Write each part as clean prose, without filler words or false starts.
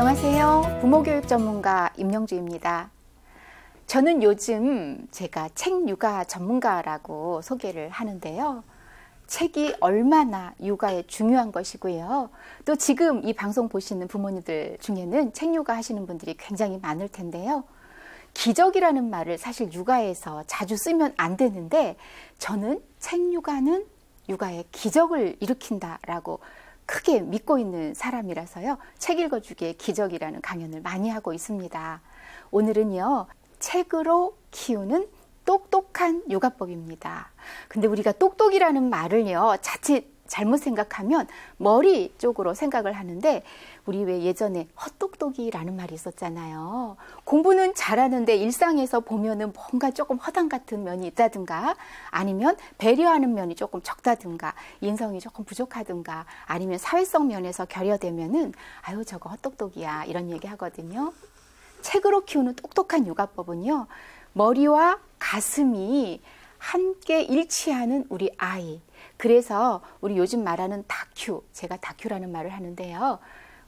안녕하세요. 부모교육 전문가 임영주입니다. 저는 요즘 제가 책 육아 전문가라고 소개를 하는데요. 책이 얼마나 육아에 중요한 것이고요. 또 지금 이 방송 보시는 부모님들 중에는 책 육아 하시는 분들이 굉장히 많을 텐데요. 기적이라는 말을 사실 육아에서 자주 쓰면 안 되는데 저는 책 육아는 육아에 기적을 일으킨다라고 크게 믿고 있는 사람이라서요. 책 읽어주기의 기적이라는 강연을 많이 하고 있습니다. 오늘은요. 책으로 키우는 똑똑한 육아법입니다. 근데 우리가 똑똑이라는 말을요. 자칫 잘못 생각하면 머리 쪽으로 생각을 하는데 우리 왜 예전에 헛똑똑이라는 말이 있었잖아요. 공부는 잘하는데 일상에서 보면은 뭔가 조금 허당 같은 면이 있다든가 아니면 배려하는 면이 조금 적다든가 인성이 조금 부족하든가 아니면 사회성 면에서 결여되면은 아유 저거 헛똑똑이야 이런 얘기 하거든요. 책으로 키우는 똑똑한 육아법은요. 머리와 가슴이 함께 일치하는 우리 아이. 그래서 우리 요즘 말하는 다큐, 제가 다큐라는 말을 하는데요.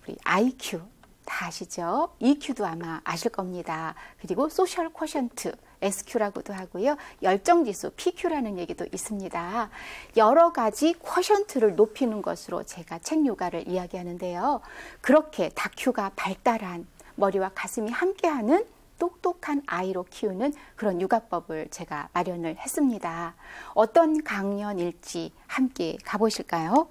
우리 IQ 다 아시죠? EQ도 아마 아실 겁니다. 그리고 소셜 쿼션트, SQ라고도 하고요. 열정지수, PQ라는 얘기도 있습니다. 여러 가지 쿼션트를 높이는 것으로 제가 책 육아를 이야기하는데요. 그렇게 다큐가 발달한 머리와 가슴이 함께하는 똑똑한 아이로 키우는 그런 육아법을 제가 마련을 했습니다. 어떤 강연일지 함께 가보실까요?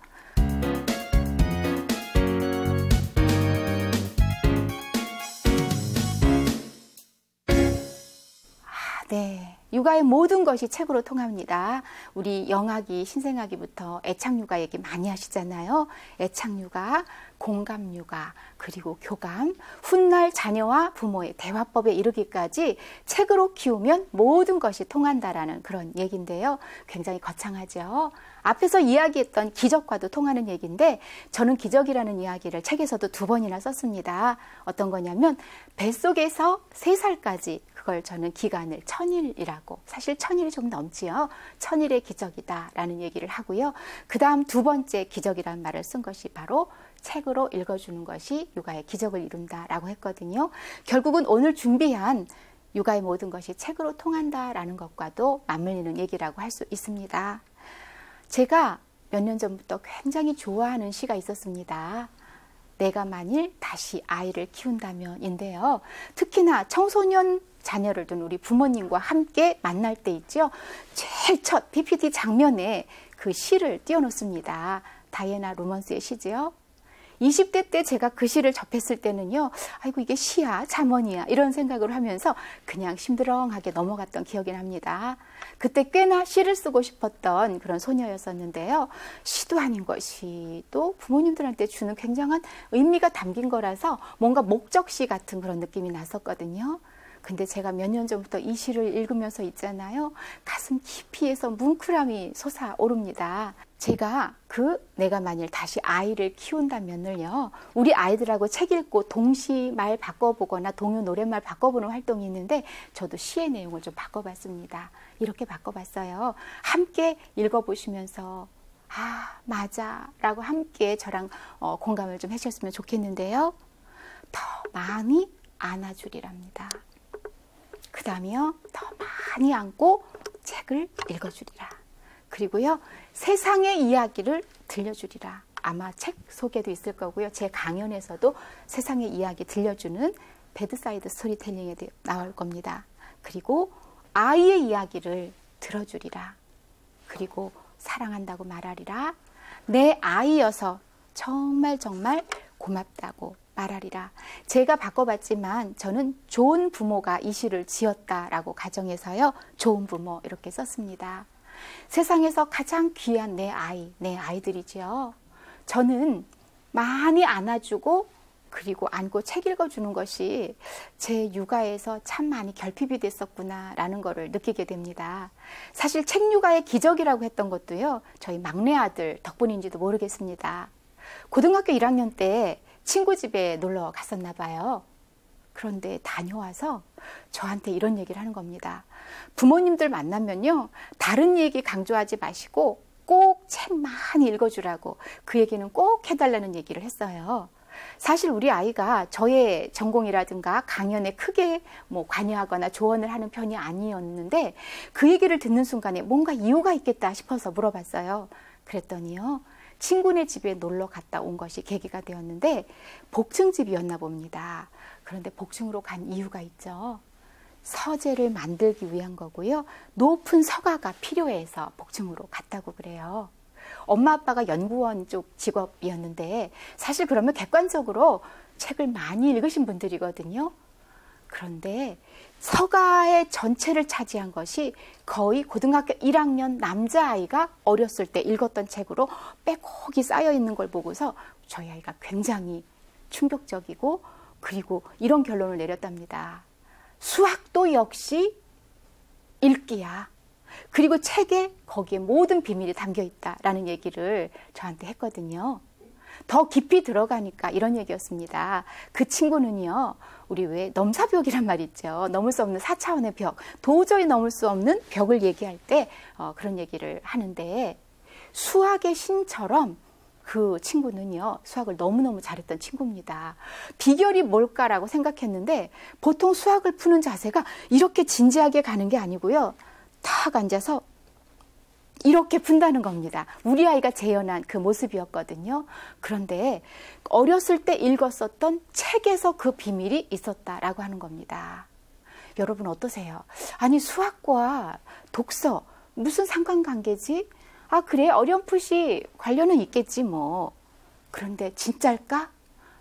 네. 육아의 모든 것이 책으로 통합니다. 우리 영아기, 신생아기부터 애착육아 얘기 많이 하시잖아요. 애착육아, 공감육아, 그리고 교감, 훗날 자녀와 부모의 대화법에 이르기까지 책으로 키우면 모든 것이 통한다라는 그런 얘기인데요. 굉장히 거창하죠. 앞에서 이야기했던 기적과도 통하는 얘기인데 저는 기적이라는 이야기를 책에서도 2번이나 썼습니다. 어떤 거냐면 뱃속에서 3살까지 그걸 저는 기간을 1000일이라고 사실 1000일이 좀 넘지요. 1000일의 기적이다라는 얘기를 하고요. 그 다음 2번째 기적이라는 말을 쓴 것이 바로 책으로 읽어주는 것이 육아의 기적을 이룬다라고 했거든요. 결국은 오늘 준비한 육아의 모든 것이 책으로 통한다라는 것과도 맞물리는 얘기라고 할 수 있습니다. 제가 몇 년 전부터 굉장히 좋아하는 시가 있었습니다. 내가 만일 다시 아이를 키운다면인데요. 특히나 청소년 자녀를 둔 우리 부모님과 함께 만날 때 있죠. 제일 첫 PPT 장면에 그 시를 띄워놓습니다. 다이애나 로먼스의 시지요. 20대 때 제가 그 시를 접했을 때는요. 아이고 이게 시야 잠언이야 이런 생각을 하면서 그냥 심드렁하게 넘어갔던 기억이 납니다. 그때 꽤나 시를 쓰고 싶었던 그런 소녀였었는데요. 시도 아닌 것이 또 부모님들한테 주는 굉장한 의미가 담긴 거라서 뭔가 목적시 같은 그런 느낌이 났었거든요. 근데 제가 몇 년 전부터 이 시를 읽으면서 있잖아요. 가슴 깊이에서 뭉클함이 솟아오릅니다. 제가 내가 만일 다시 아이를 키운다면을요. 우리 아이들하고 책 읽고 동시 말 바꿔보거나 동요 노랫말 바꿔보는 활동이 있는데 저도 시의 내용을 좀 바꿔봤습니다. 이렇게 바꿔봤어요. 함께 읽어보시면서 아 맞아 라고 함께 저랑 공감을 좀 해주셨으면 좋겠는데요. 더 많이 안아주리랍니다. 그 다음에요. 더 많이 안고 책을 읽어주리라. 그리고요. 세상의 이야기를 들려주리라. 아마 책 소개도 있을 거고요. 제 강연에서도 세상의 이야기 들려주는 배드사이드 스토리텔링에 나올 겁니다. 그리고 아이의 이야기를 들어주리라. 그리고 사랑한다고 말하리라. 내 아이여서 정말 고맙다고 말하리라. 제가 바꿔봤지만 저는 좋은 부모가 이 시를 지었다라고 가정해서요. 좋은 부모 이렇게 썼습니다. 세상에서 가장 귀한 내 아이들이지요. 저는 많이 안아주고 그리고 안고 책 읽어주는 것이 제 육아에서 참 많이 결핍이 됐었구나라는 거를 느끼게 됩니다. 사실 책 육아의 기적이라고 했던 것도요. 저희 막내 아들 덕분인지도 모르겠습니다. 고등학교 1학년 때 친구 집에 놀러 갔었나 봐요. 그런데 다녀와서 저한테 이런 얘기를 하는 겁니다. 부모님들 만나면요. 다른 얘기 강조하지 마시고 꼭 책 많이 읽어주라고 그 얘기는 꼭 해달라는 얘기를 했어요. 사실 우리 아이가 저의 전공이라든가 강연에 크게 관여하거나 조언을 하는 편이 아니었는데 그 얘기를 듣는 순간에 뭔가 이유가 있겠다 싶어서 물어봤어요. 그랬더니요, 친구네 집에 놀러 갔다 온 것이 계기가 되었는데 복층집이었나 봅니다. 그런데 복층으로 간 이유가 있죠. 서재를 만들기 위한 거고요. 높은 서가가 필요해서 복층으로 갔다고 그래요. 엄마 아빠가 연구원 쪽 직업이었는데 사실 그러면 객관적으로 책을 많이 읽으신 분들이거든요. 그런데 서가의 전체를 차지한 것이 거의 고등학교 1학년 남자아이가 어렸을 때 읽었던 책으로 빼곡히 쌓여 있는 걸 보고서 저희 아이가 굉장히 충격적이고, 그리고 이런 결론을 내렸답니다. 수학도 역시 읽기야. 그리고 책에 거기에 모든 비밀이 담겨 있다라는 얘기를 저한테 했거든요. 더 깊이 들어가니까 이런 얘기였습니다. 그 친구는요, 우리 왜 넘사벽이란 말 있죠. 넘을 수 없는 4차원의 벽, 도저히 넘을 수 없는 벽을 얘기할 때 그런 얘기를 하는데, 수학의 신처럼 그 친구는요, 수학을 너무너무 잘했던 친구입니다. 비결이 뭘까라고 생각했는데 보통 수학을 푸는 자세가 이렇게 진지하게 가는 게 아니고요, 탁 앉아서 이렇게 푼다는 겁니다. 우리 아이가 재현한 그 모습이었거든요. 그런데 어렸을 때 읽었었던 책에서 그 비밀이 있었다라고 하는 겁니다. 여러분 어떠세요? 아니, 수학과 독서 무슨 상관관계지? 아, 그래, 어렴풋이 관련은 있겠지 뭐. 그런데 진짜일까?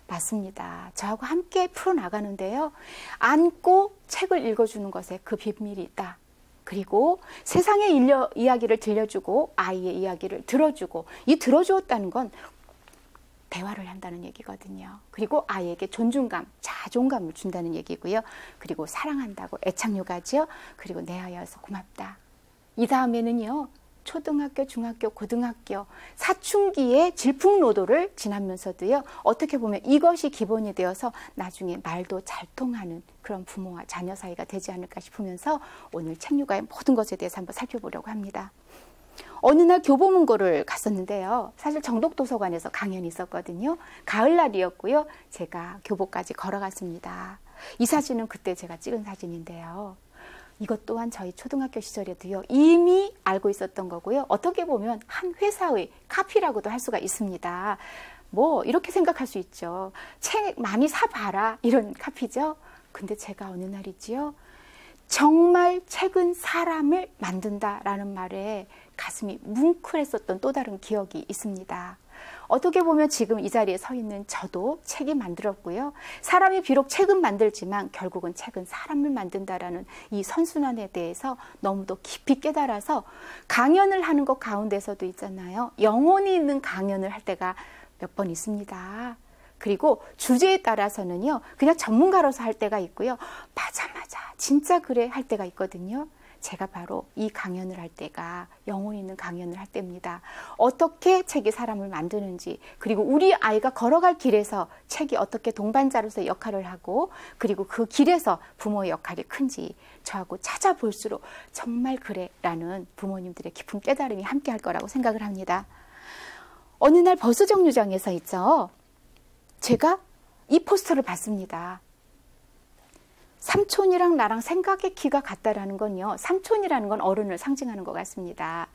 맞습니다. 저하고 함께 풀어나가는데요, 안고 책을 읽어주는 것에 그 비밀이 있다. 그리고 세상의 이야기를 들려주고 아이의 이야기를 들어주고, 이 들어주었다는 건 대화를 한다는 얘기거든요. 그리고 아이에게 존중감, 자존감을 준다는 얘기고요. 그리고 사랑한다고 애착육아죠. 그리고 내 아이여서 고맙다. 이 다음에는요, 초등학교, 중학교, 고등학교, 사춘기의 질풍노도를 지나면서도요, 어떻게 보면 이것이 기본이 되어서 나중에 말도 잘 통하는 그런 부모와 자녀 사이가 되지 않을까 싶으면서 오늘 책육아의 모든 것에 대해서 한번 살펴보려고 합니다. 어느 날 교보문고를 갔었는데요, 사실 정독도서관에서 강연이 있었거든요. 가을날이었고요, 제가 교보까지 걸어갔습니다. 이 사진은 그때 제가 찍은 사진인데요, 이것 또한 저희 초등학교 시절에도요, 이미 알고 있었던 거고요. 어떻게 보면 한 회사의 카피라고도 할 수가 있습니다. 뭐 이렇게 생각할 수 있죠. 책 많이 사봐라, 이런 카피죠. 근데 제가 어느 날이지요, 정말 책은 사람을 만든다라는 말에 가슴이 뭉클했었던 또 다른 기억이 있습니다. 어떻게 보면 지금 이 자리에 서 있는 저도 책이 만들었고요. 사람이 비록 책은 만들지만 결국은 책은 사람을 만든다라는 이 선순환에 대해서 너무도 깊이 깨달아서 강연을 하는 것 가운데서도 있잖아요, 영혼이 있는 강연을 할 때가 몇 번 있습니다. 그리고 주제에 따라서는요, 그냥 전문가로서 할 때가 있고요, 맞아 진짜 그래 할 때가 있거든요. 제가 바로 이 강연을 할 때가 영혼 있는 강연을 할 때입니다. 어떻게 책이 사람을 만드는지, 그리고 우리 아이가 걸어갈 길에서 책이 어떻게 동반자로서 역할을 하고, 그리고 그 길에서 부모의 역할이 큰지 저하고 찾아볼수록 정말 그래 라는 부모님들의 깊은 깨달음이 함께 할 거라고 생각을 합니다. 어느 날 버스 정류장에서 있죠, 제가 이 포스터를 봤습니다. 삼촌이랑 나랑 생각의 키가 같다라는 건요, 삼촌이라는 건 어른을 상징하는 것 같습니다.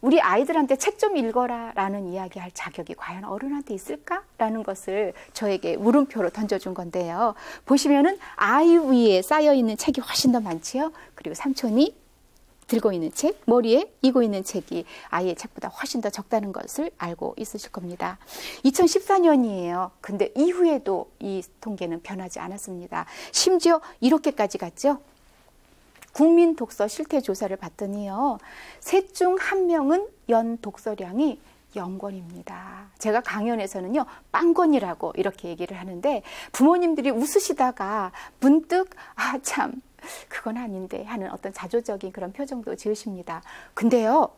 우리 아이들한테 책 좀 읽어라 라는 이야기할 자격이 과연 어른한테 있을까라는 것을 저에게 물음표로 던져준 건데요. 보시면은 아이 위에 쌓여있는 책이 훨씬 더 많지요. 그리고 삼촌이 들고 있는 책, 머리에 이고 있는 책이 아이의 책보다 훨씬 더 적다는 것을 알고 있으실 겁니다. 2014년이에요. 근데 이후에도 이 통계는 변하지 않았습니다. 심지어 이렇게까지 갔죠. 국민 독서 실태 조사를 봤더니요, 셋 중 한 명은 연 독서량이 0권입니다. 제가 강연에서는요, 빵권이라고 이렇게 얘기를 하는데 부모님들이 웃으시다가 문득 아 참 그건 아닌데 하는 어떤 자조적인 그런 표정도 지으십니다. 근데요,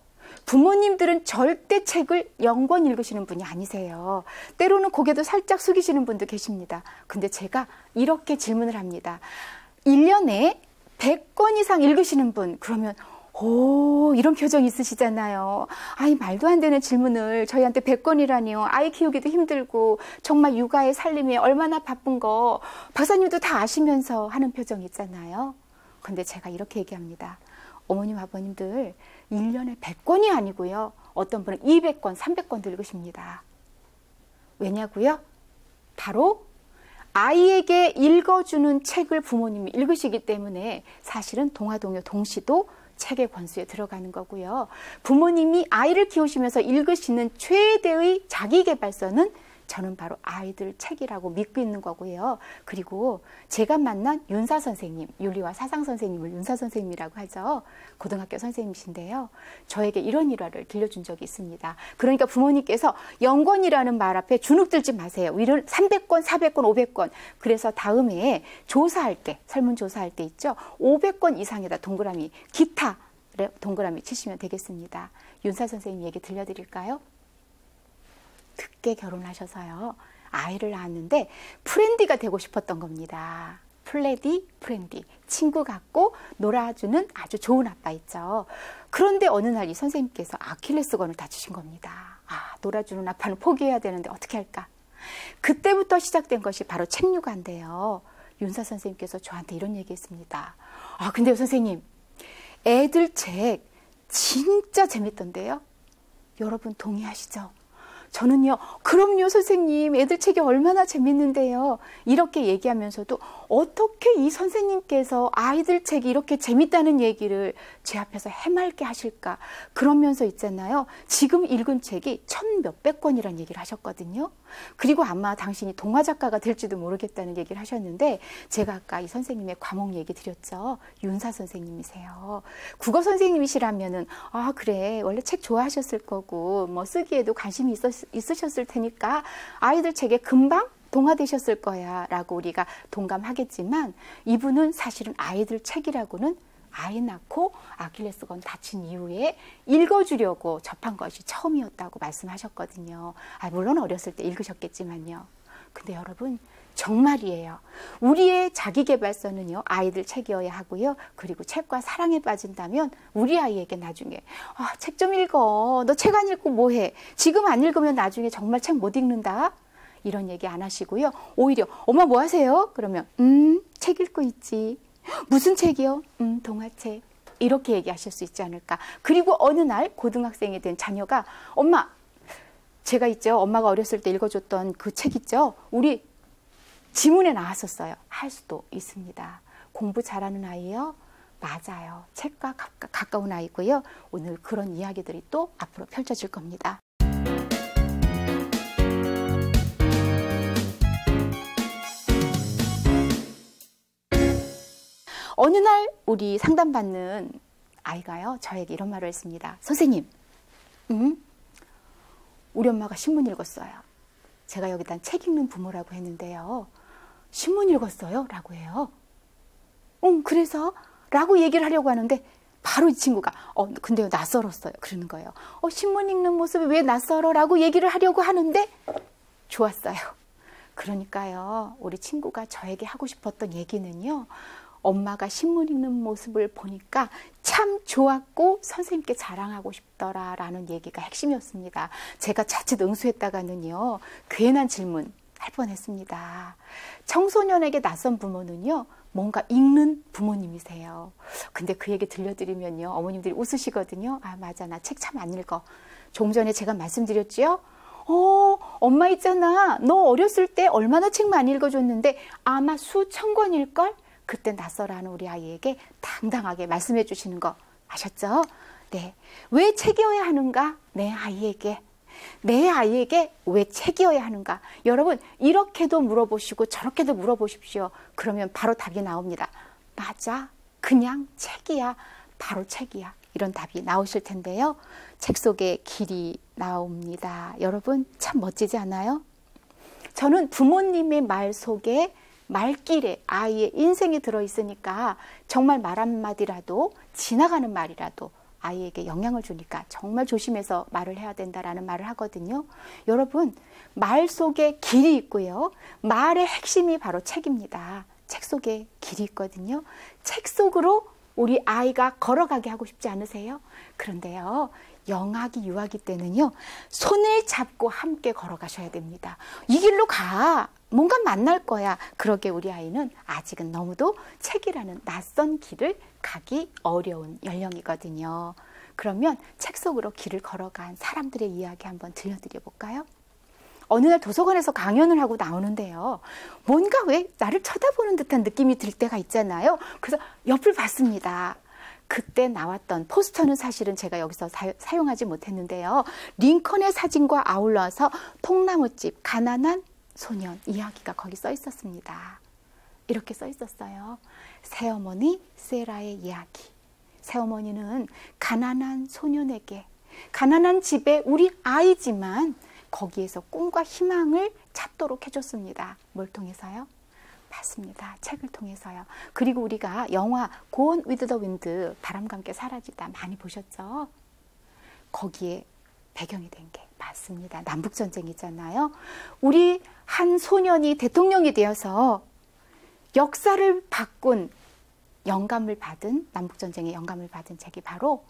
부모님들은 절대 책을 0권 읽으시는 분이 아니세요. 때로는 고개도 살짝 숙이시는 분도 계십니다. 근데 제가 이렇게 질문을 합니다. 1년에 100권 이상 읽으시는 분, 그러면 오, 이런 표정 있으시잖아요. 아이, 말도 안 되는 질문을 저희한테 100건이라니요. 아이 키우기도 힘들고 정말 육아에 살림이 얼마나 바쁜 거 박사님도 다 아시면서 하는 표정 있잖아요. 근데 제가 이렇게 얘기합니다. 어머님, 아버님들 1년에 100건이 아니고요. 어떤 분은 200건, 300건도 읽으십니다. 왜냐고요? 바로 아이에게 읽어주는 책을 부모님이 읽으시기 때문에 사실은 동화동요 동시도 책의 권수에 들어가는 거고요. 부모님이 아이를 키우시면서 읽으시는 최대의 자기계발서는 저는 바로 아이들 책이라고 믿고 있는 거고요. 그리고 제가 만난 윤사 선생님, 윤리와 사상 선생님을 윤사 선생님이라고 하죠. 고등학교 선생님이신데요. 저에게 이런 일화를 들려준 적이 있습니다. 그러니까 부모님께서 영권이라는 말 앞에 주눅들지 마세요. 이런 300건, 400건, 500건. 그래서 다음에 조사할 때, 설문조사할 때 있죠. 500건 이상에다 동그라미, 기타 동그라미 치시면 되겠습니다. 윤사 선생님 얘기 들려드릴까요? 늦게 결혼하셔서요. 아이를 낳았는데 프렌디가 되고 싶었던 겁니다. 프렌디. 친구 같고 놀아주는 아주 좋은 아빠 있죠. 그런데 어느 날 이 선생님께서 아킬레스건을 다치신 겁니다. 아, 놀아주는 아빠는 포기해야 되는데 어떻게 할까? 그때부터 시작된 것이 바로 책육아인데요. 윤사 선생님께서 저한테 이런 얘기했습니다. 아, 근데요 선생님, 애들 책 진짜 재밌던데요? 여러분 동의하시죠? 저는요, 그럼요 선생님, 애들 책이 얼마나 재밌는데요. 이렇게 얘기하면서도 어떻게 이 선생님께서 아이들 책이 이렇게 재밌다는 얘기를 제 앞에서 해맑게 하실까. 그러면서 있잖아요, 지금 읽은 책이 1000몇백 권이라는 얘기를 하셨거든요. 그리고 아마 당신이 동화작가가 될지도 모르겠다는 얘기를 하셨는데, 제가 아까 이 선생님의 과목 얘기 드렸죠. 윤사 선생님이세요. 국어 선생님이시라면은 아 그래, 원래 책 좋아하셨을 거고 뭐 쓰기에도 관심이 있으셨을 테니까 아이들 책에 금방 동화되셨을 거야 라고 우리가 동감하겠지만, 이분은 사실은 아이들 책이라고는 아이 낳고 아킬레스건 다친 이후에 읽어주려고 접한 것이 처음이었다고 말씀하셨거든요. 아, 물론 어렸을 때 읽으셨겠지만요. 근데 여러분 정말이에요. 우리의 자기계발서는요, 아이들 책이어야 하고요. 그리고 책과 사랑에 빠진다면 우리 아이에게 나중에 아, 책 좀 읽어. 너 책 안 읽고 뭐해? 지금 안 읽으면 나중에 정말 책 못 읽는다. 이런 얘기 안 하시고요. 오히려 엄마 뭐 하세요? 그러면 책 읽고 있지. 무슨 책이요? 동화책. 이렇게 얘기하실 수 있지 않을까. 그리고 어느 날 고등학생이 된 자녀가 엄마, 제가 있죠. 엄마가 어렸을 때 읽어줬던 그 책 있죠. 우리 지문에 나왔었어요. 할 수도 있습니다. 공부 잘하는 아이요? 맞아요. 책과 가까운 아이고요. 오늘 그런 이야기들이 또 앞으로 펼쳐질 겁니다. 어느 날 우리 상담받는 아이가요, 저에게 이런 말을 했습니다. 선생님, 우리 엄마가 신문 읽었어요. 제가 여기다 책 읽는 부모라고 했는데요. 신문 읽었어요? 라고 해요. 그래서? 라고 얘기를 하려고 하는데 바로 이 친구가 근데요 낯설었어요. 그러는 거예요. 신문 읽는 모습이 왜 낯설어? 라고 얘기를 하려고 하는데 좋았어요. 그러니까요, 우리 친구가 저에게 하고 싶었던 얘기는요, 엄마가 신문 읽는 모습을 보니까 참 좋았고 선생님께 자랑하고 싶더라라는 얘기가 핵심이었습니다. 제가 자칫 응수했다가는요, 괜한 질문 할 뻔했습니다. 청소년에게 낯선 부모는요, 뭔가 읽는 부모님이세요. 근데 그 얘기 들려드리면요, 어머님들이 웃으시거든요. 아 맞아, 나 책 참 안 읽어. 조금 전에 제가 말씀드렸지요. 엄마 있잖아, 너 어렸을 때 얼마나 책 많이 읽어줬는데 아마 수천 권일걸? 그때 낯설어하는 우리 아이에게 당당하게 말씀해 주시는 거 아셨죠? 네. 왜 책이어야 하는가? 내 아이에게 왜 책이어야 하는가? 여러분, 이렇게도 물어보시고 저렇게도 물어보십시오. 그러면 바로 답이 나옵니다. 맞아, 그냥 책이야, 바로 책이야. 이런 답이 나오실 텐데요. 책 속에 길이 나옵니다. 여러분, 참 멋지지 않아요? 저는 부모님의 말 속에, 말길에 아이의 인생이 들어있으니까 정말 말 한마디라도, 지나가는 말이라도 아이에게 영향을 주니까 정말 조심해서 말을 해야 된다라는 말을 하거든요. 여러분, 말 속에 길이 있고요. 말의 핵심이 바로 책입니다. 책 속에 길이 있거든요. 책 속으로 우리 아이가 걸어가게 하고 싶지 않으세요? 그런데요, 영아기, 유아기 때는요, 손을 잡고 함께 걸어가셔야 됩니다. 이 길로 가. 뭔가 만날 거야. 그러게 우리 아이는 아직은 너무도 책이라는 낯선 길을 가기 어려운 연령이거든요. 그러면 책 속으로 길을 걸어간 사람들의 이야기 한번 들려드려 볼까요? 어느 날 도서관에서 강연을 하고 나오는데요. 뭔가 왜 나를 쳐다보는 듯한 느낌이 들 때가 있잖아요. 그래서 옆을 봤습니다. 그때 나왔던 포스터는 사실은 제가 여기서 사용하지 못했는데요. 링컨의 사진과 아울러서 통나무집 가난한 소년 이야기가 거기 써 있었습니다. 이렇게 써 있었어요. 새어머니 세라의 이야기. 새어머니는 가난한 소년에게, 가난한 집에 우리 아이지만 거기에서 꿈과 희망을 찾도록 해줬습니다. 뭘 통해서요? 맞습니다. 책을 통해서요. 그리고 우리가 영화 Gone with the Wind, 바람과 함께 사라지다 많이 보셨죠? 거기에 배경이 된 게 맞습니다. 남북전쟁이잖아요. 우리 한 소년이 대통령이 되어서 역사를 바꾼 영감을 받은, 남북전쟁의 영감을 받은 책이 바로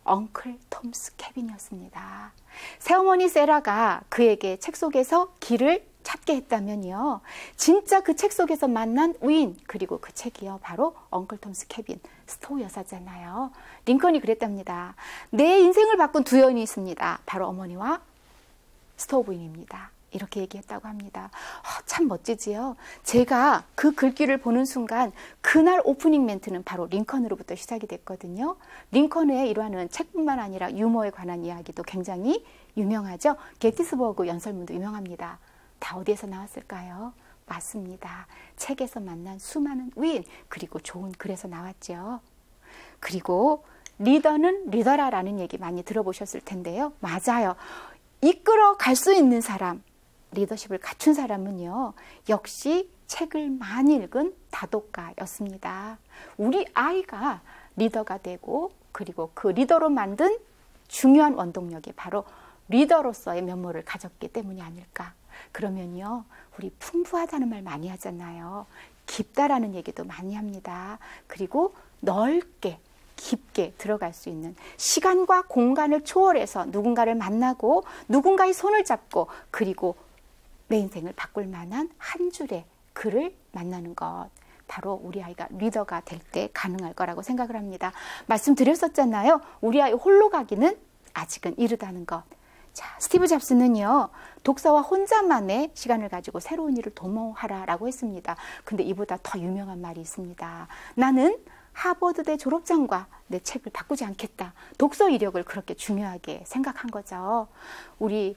엉클 톰스 캐빈이었습니다. 새어머니 세라가 그에게 책 속에서 길을 찾게 했다면요, 진짜 그 책 속에서 만난 우인, 그리고 그 책이요, 바로 엉클 톰스 캐빈, 스토우 여사잖아요. 링컨이 그랬답니다. 내 인생을 바꾼 두 여인이 있습니다. 바로 어머니와 스토우 부인입니다. 이렇게 얘기했다고 합니다. 참 멋지지요. 제가 그 글귀를 보는 순간 그날 오프닝 멘트는 바로 링컨으로부터 시작이 됐거든요. 링컨의 일화는 책뿐만 아니라 유머에 관한 이야기도 굉장히 유명하죠. 게티스버그 연설문도 유명합니다. 다 어디에서 나왔을까요? 맞습니다. 책에서 만난 수많은 위인, 그리고 좋은 글에서 나왔죠. 그리고 리더는 리더라라는 얘기 많이 들어보셨을 텐데요. 맞아요. 이끌어 갈 수 있는 사람, 리더십을 갖춘 사람은요, 역시 책을 많이 읽은 다독가였습니다. 우리 아이가 리더가 되고, 그리고 그 리더로 만든 중요한 원동력이 바로 리더로서의 면모를 가졌기 때문이 아닐까. 그러면요, 우리 풍부하다는 말 많이 하잖아요. 깊다라는 얘기도 많이 합니다. 그리고 넓게, 깊게 들어갈 수 있는, 시간과 공간을 초월해서 누군가를 만나고 누군가의 손을 잡고, 그리고 내 인생을 바꿀 만한 한 줄의 글을 만나는 것, 바로 우리 아이가 리더가 될 때 가능할 거라고 생각을 합니다. 말씀드렸었잖아요. 우리 아이 홀로 가기는 아직은 이르다는 것. 자, 스티브 잡스는요, 독서와 혼자만의 시간을 가지고 새로운 일을 도모하라라고 했습니다. 근데 이보다 더 유명한 말이 있습니다. 나는 하버드대 졸업장과 내 책을 바꾸지 않겠다. 독서 이력을 그렇게 중요하게 생각한 거죠. 우리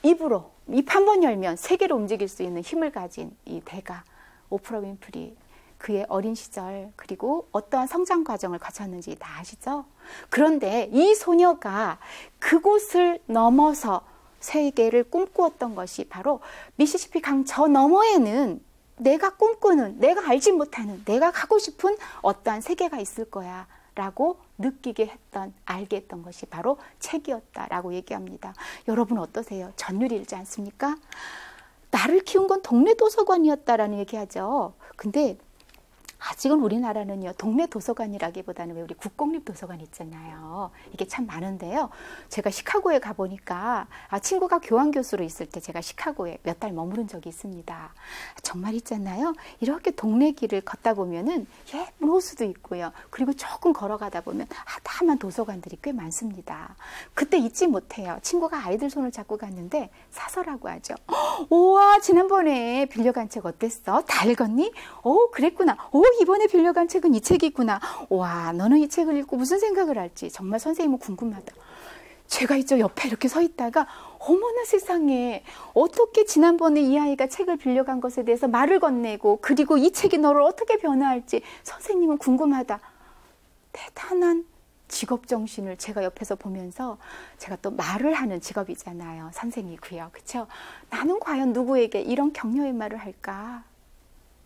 입으로, 입 한 번 열면 세계를 움직일 수 있는 힘을 가진 이 대가 오프라 윈프리, 그의 어린 시절, 그리고 어떠한 성장 과정을 거쳤는지 다 아시죠? 그런데 이 소녀가 그곳을 넘어서 세계를 꿈꾸었던 것이 바로 미시시피 강 저 너머에는 내가 꿈꾸는, 내가 알지 못하는, 내가 가고 싶은 어떠한 세계가 있을 거야 라고 느끼게 했던, 알게 했던 것이 바로 책이었다라고 얘기합니다. 여러분 어떠세요? 전율이지 않습니까? 나를 키운 건 동네 도서관이었다라는 얘기하죠. 근데 아직은 우리나라는요, 동네 도서관이라기보다는 왜 우리 국공립도서관 있잖아요. 이게 참 많은데요. 제가 시카고에 가보니까 친구가 교환교수로 있을 때 제가 시카고에 몇 달 머무른 적이 있습니다. 정말 있잖아요. 이렇게 동네 길을 걷다 보면은 예쁜 호수도 있고요. 그리고 조금 걸어가다 보면 다만 도서관들이 꽤 많습니다. 그때 잊지 못해요. 친구가 아이들 손을 잡고 갔는데 사서라고 하죠. 우와, 지난번에 빌려간 책 어땠어? 다 읽었니? 오, 그랬구나. 오, 이번에 빌려간 책은 이 책이구나. 와, 너는 이 책을 읽고 무슨 생각을 할지 정말 선생님은 궁금하다. 제가 이쪽 옆에 이렇게 서 있다가 어머나 세상에, 어떻게 지난번에 이 아이가 책을 빌려간 것에 대해서 말을 건네고, 그리고 이 책이 너를 어떻게 변화할지 선생님은 궁금하다. 대단한 직업정신을 제가 옆에서 보면서, 제가 또 말을 하는 직업이잖아요. 선생이고요. 그렇죠? 나는 과연 누구에게 이런 격려의 말을 할까?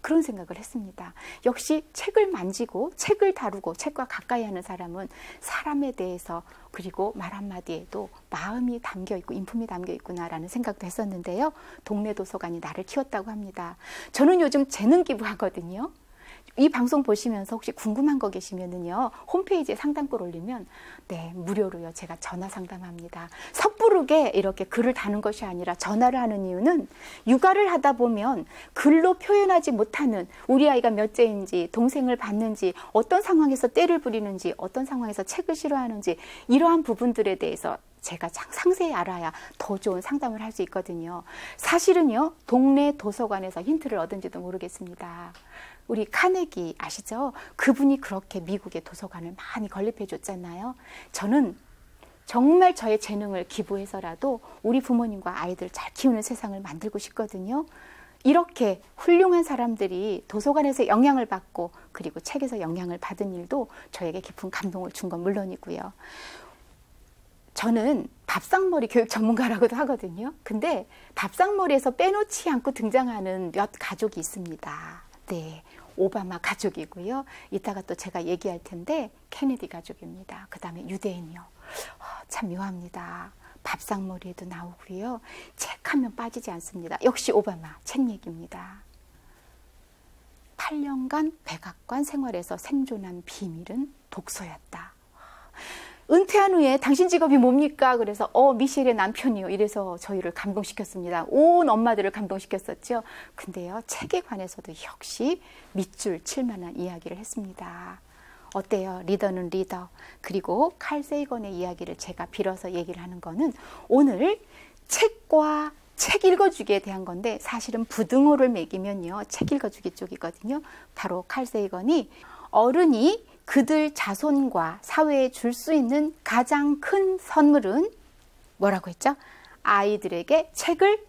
그런 생각을 했습니다. 역시 책을 만지고 책을 다루고 책과 가까이 하는 사람은 사람에 대해서, 그리고 말 한마디에도 마음이 담겨있고 인품이 담겨있구나라는 생각도 했었는데요. 동네 도서관이 나를 키웠다고 합니다. 저는 요즘 재능 기부하거든요. 이 방송 보시면서 혹시 궁금한 거 계시면은요, 홈페이지에 상담글 올리면 네, 무료로요, 제가 전화 상담합니다. 섣부르게 이렇게 글을 다는 것이 아니라 전화를 하는 이유는 육아를 하다 보면 글로 표현하지 못하는 우리 아이가 몇째인지, 동생을 봤는지, 어떤 상황에서 떼를 부리는지, 어떤 상황에서 책을 싫어하는지, 이러한 부분들에 대해서 제가 상세히 알아야 더 좋은 상담을 할 수 있거든요. 사실은요, 동네 도서관에서 힌트를 얻은지도 모르겠습니다. 우리 카네기 아시죠? 그분이 그렇게 미국의 도서관을 많이 건립해 줬잖아요. 저는 정말 저의 재능을 기부해서라도 우리 부모님과 아이들 잘 키우는 세상을 만들고 싶거든요. 이렇게 훌륭한 사람들이 도서관에서 영향을 받고 그리고 책에서 영향을 받은 일도 저에게 깊은 감동을 준 건 물론이고요. 저는 밥상머리 교육 전문가라고도 하거든요. 근데 밥상머리에서 빼놓지 않고 등장하는 몇 가족이 있습니다. 네, 오바마 가족이고요. 이따가 또 제가 얘기할 텐데 케네디 가족입니다. 그 다음에 유대인이요. 참 묘합니다. 밥상머리에도 나오고요. 책 하면 빠지지 않습니다. 역시 오바마 책 얘기입니다. 8년간 백악관 생활에서 생존한 비밀은 독서였다. 은퇴한 후에 당신 직업이 뭡니까? 그래서 미셸의 남편이요. 이래서 저희를 감동시켰습니다. 온 엄마들을 감동시켰었죠. 근데요, 책에 관해서도 역시 밑줄 칠 만한 이야기를 했습니다. 어때요? 리더는 리더. 그리고 칼 세이건의 이야기를 제가 빌어서 얘기를 하는 거는 오늘 책과 책 읽어주기에 대한 건데 사실은 부등호를 매기면요, 책 읽어주기 쪽이거든요. 바로 칼 세이건이 어른이 그들 자손과 사회에 줄 수 있는 가장 큰 선물은 뭐라고 했죠? 아이들에게 책을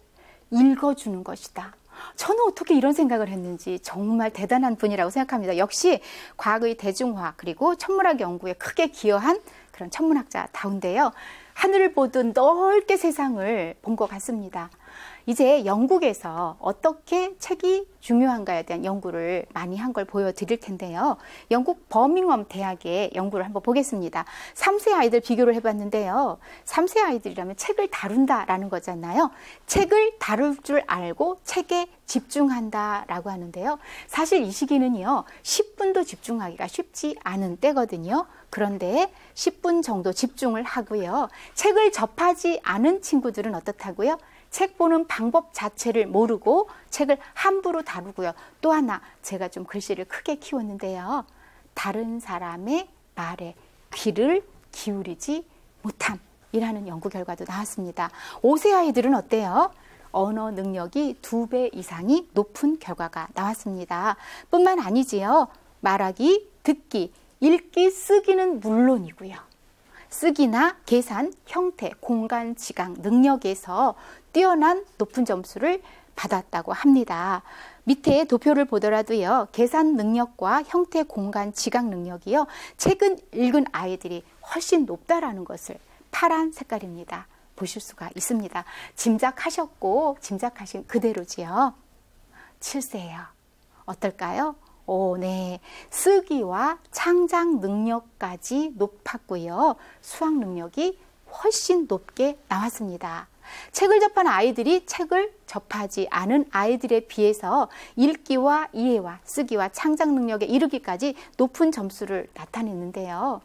읽어주는 것이다. 저는 어떻게 이런 생각을 했는지 정말 대단한 분이라고 생각합니다. 역시 과거의 대중화 그리고 천문학 연구에 크게 기여한 그런 천문학자다운데요. 하늘을 보듯 넓게 세상을 본 것 같습니다. 이제 영국에서 어떻게 책이 중요한가에 대한 연구를 많이 한 걸 보여드릴 텐데요. 영국 버밍엄 대학의 연구를 한번 보겠습니다. 3세 아이들 비교를 해봤는데요. 3세 아이들이라면 책을 다룬다라는 거잖아요. 책을 다룰 줄 알고 책에 집중한다라고 하는데요. 사실 이 시기는요, 10분도 집중하기가 쉽지 않은 때거든요. 그런데 10분 정도 집중을 하고요. 책을 접하지 않은 친구들은 어떻다고요? 책 보는 방법 자체를 모르고 책을 함부로 다루고요. 또 하나, 제가 좀 글씨를 크게 키웠는데요. 다른 사람의 말에 귀를 기울이지 못함이라는 연구 결과도 나왔습니다. 5세 아이들은 어때요? 언어 능력이 2배 이상이 높은 결과가 나왔습니다. 뿐만 아니지요. 말하기, 듣기, 읽기, 쓰기는 물론이고요. 쓰기나 계산, 형태, 공간, 지각, 능력에서 뛰어난 높은 점수를 받았다고 합니다. 밑에 도표를 보더라도요, 계산 능력과 형태, 공간, 지각 능력이요, 책은 읽은 아이들이 훨씬 높다라는 것을 파란 색깔입니다. 보실 수가 있습니다. 짐작하셨고 짐작하신 그대로지요. 7세예요. 어떨까요? 네. 쓰기와 창작 능력까지 높았고요. 수학 능력이 훨씬 높게 나왔습니다. 책을 접한 아이들이 책을 접하지 않은 아이들에 비해서 읽기와 이해와 쓰기와 창작 능력에 이르기까지 높은 점수를 나타냈는데요.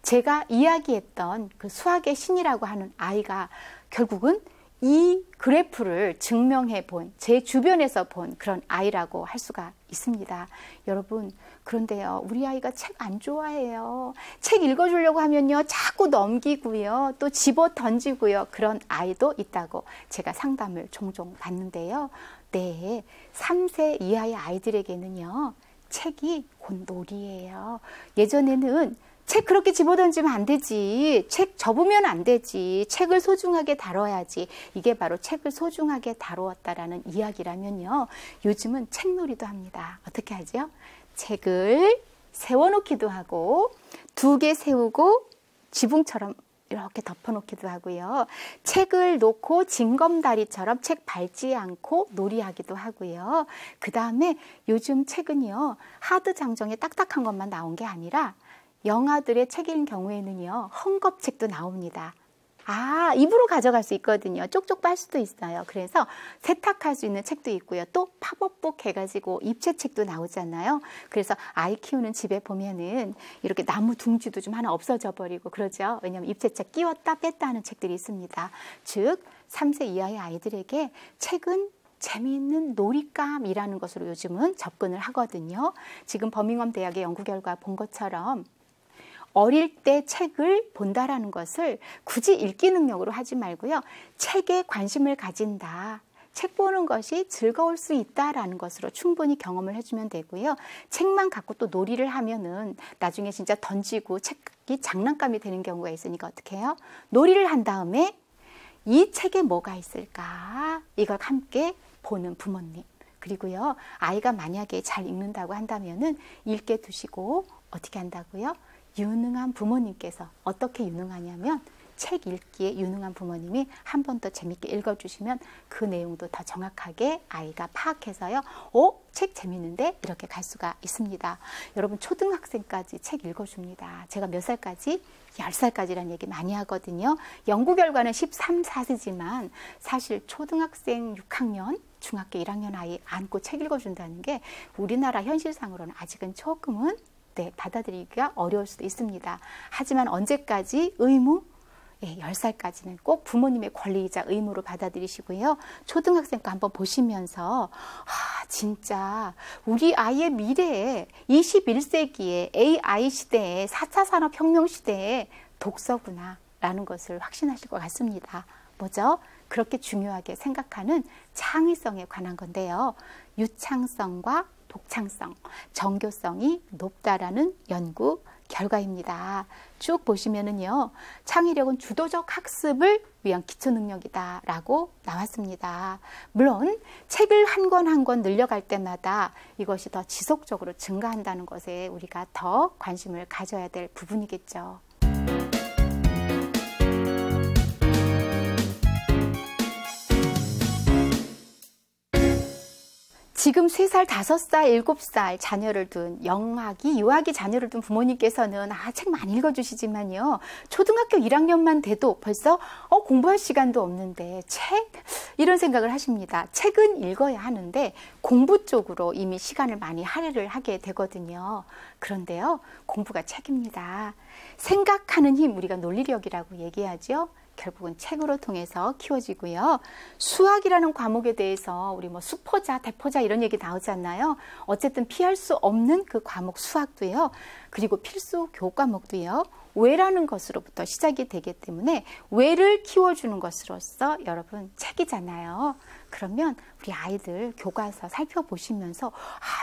제가 이야기했던 그 수학의 신이라고 하는 아이가 결국은 이 그래프를 증명해 본, 제 주변에서 본 그런 아이라고 할 수가 있습니다. 여러분, 그런데요, 우리 아이가 책 안 좋아해요. 책 읽어주려고 하면요, 자꾸 넘기고요, 또 집어 던지고요, 그런 아이도 있다고 제가 상담을 종종 받는데요. 네, 3세 이하의 아이들에게는요, 책이 곧 놀이예요. 예전에는 책 그렇게 집어던지면 안 되지. 책 접으면 안 되지. 책을 소중하게 다뤄야지. 이게 바로 책을 소중하게 다루었다라는 이야기라면요. 요즘은 책놀이도 합니다. 어떻게 하죠? 책을 세워놓기도 하고 2개 세우고 지붕처럼 이렇게 덮어놓기도 하고요. 책을 놓고 징검다리처럼 책 밟지 않고 놀이하기도 하고요. 그 다음에 요즘 책은요, 하드 장정에 딱딱한 것만 나온 게 아니라 영아들의 책인 경우에는요, 헝겊책도 나옵니다. 입으로 가져갈 수 있거든요. 쪽쪽 빨 수도 있어요. 그래서 세탁할 수 있는 책도 있고요. 또 팝업북 해가지고 입체책도 나오잖아요. 그래서 아이 키우는 집에 보면은 이렇게 나무 둥지도 좀 하나 없어져 버리고 그러죠. 왜냐하면 입체책 끼웠다 뺐다 하는 책들이 있습니다. 즉 3세 이하의 아이들에게 책은 재미있는 놀잇감이라는 것으로 요즘은 접근을 하거든요. 지금 버밍엄 대학의 연구 결과 본 것처럼 어릴 때 책을 본다라는 것을 굳이 읽기 능력으로 하지 말고요. 책에 관심을 가진다. 책 보는 것이 즐거울 수 있다라는 것으로 충분히 경험을 해주면 되고요. 책만 갖고 또 놀이를 하면은 나중에 진짜 던지고 책이 장난감이 되는 경우가 있으니까 어떻게 해요? 놀이를 한 다음에 이 책에 뭐가 있을까? 이걸 함께 보는 부모님. 그리고요, 아이가 만약에 잘 읽는다고 한다면은 읽게 두시고 어떻게 한다고요? 유능한 부모님께서 어떻게 유능하냐면 책 읽기에 유능한 부모님이 한 번 더 재밌게 읽어주시면 그 내용도 더 정확하게 아이가 파악해서요. 책 재밌는데? 이렇게 갈 수가 있습니다. 여러분 초등학생까지 책 읽어줍니다. 제가 몇 살까지? 10살까지라는 얘기 많이 하거든요. 연구 결과는 13, 14세지만 사실 초등학생 6학년, 중학교 1학년 아이 안고 책 읽어준다는 게 우리나라 현실상으로는 아직은 조금은 받아들이기가 어려울 수도 있습니다. 하지만 언제까지 의무? 10살까지는 꼭 부모님의 권리이자 의무로 받아들이시고요. 초등학생 거 한번 보시면서 진짜 우리 아이의 미래에 21세기에 AI 시대에 4차 산업혁명 시대에 독서구나 라는 것을 확신하실 것 같습니다. 뭐죠? 그렇게 중요하게 생각하는 창의성에 관한 건데요. 유창성과 독창성, 정교성이 높다라는 연구 결과입니다. 쭉 보시면은요, 창의력은 주도적 학습을 위한 기초 능력이다라고 나왔습니다. 물론 책을 한 권 한 권 늘려갈 때마다 이것이 더 지속적으로 증가한다는 것에 우리가 더 관심을 가져야 될 부분이겠죠. 지금 3살, 5살, 7살 자녀를 둔 영아기, 유아기 자녀를 둔 부모님께서는 책 많이 읽어주시지만요. 초등학교 1학년만 돼도 벌써 공부할 시간도 없는데 책? 이런 생각을 하십니다. 책은 읽어야 하는데 공부 쪽으로 이미 시간을 많이 할애를 하게 되거든요. 그런데요, 공부가 책입니다. 생각하는 힘, 우리가 논리력이라고 얘기하죠. 결국은 책으로 통해서 키워지고요. 수학이라는 과목에 대해서 우리 수포자, 대포자 이런 얘기 나오잖아요. 어쨌든 피할 수 없는 그 과목 수학도요. 그리고 필수 교과목도요. 왜라는 것으로부터 시작이 되기 때문에 왜를 키워주는 것으로서 여러분 책이잖아요. 그러면 우리 아이들 교과서 살펴보시면서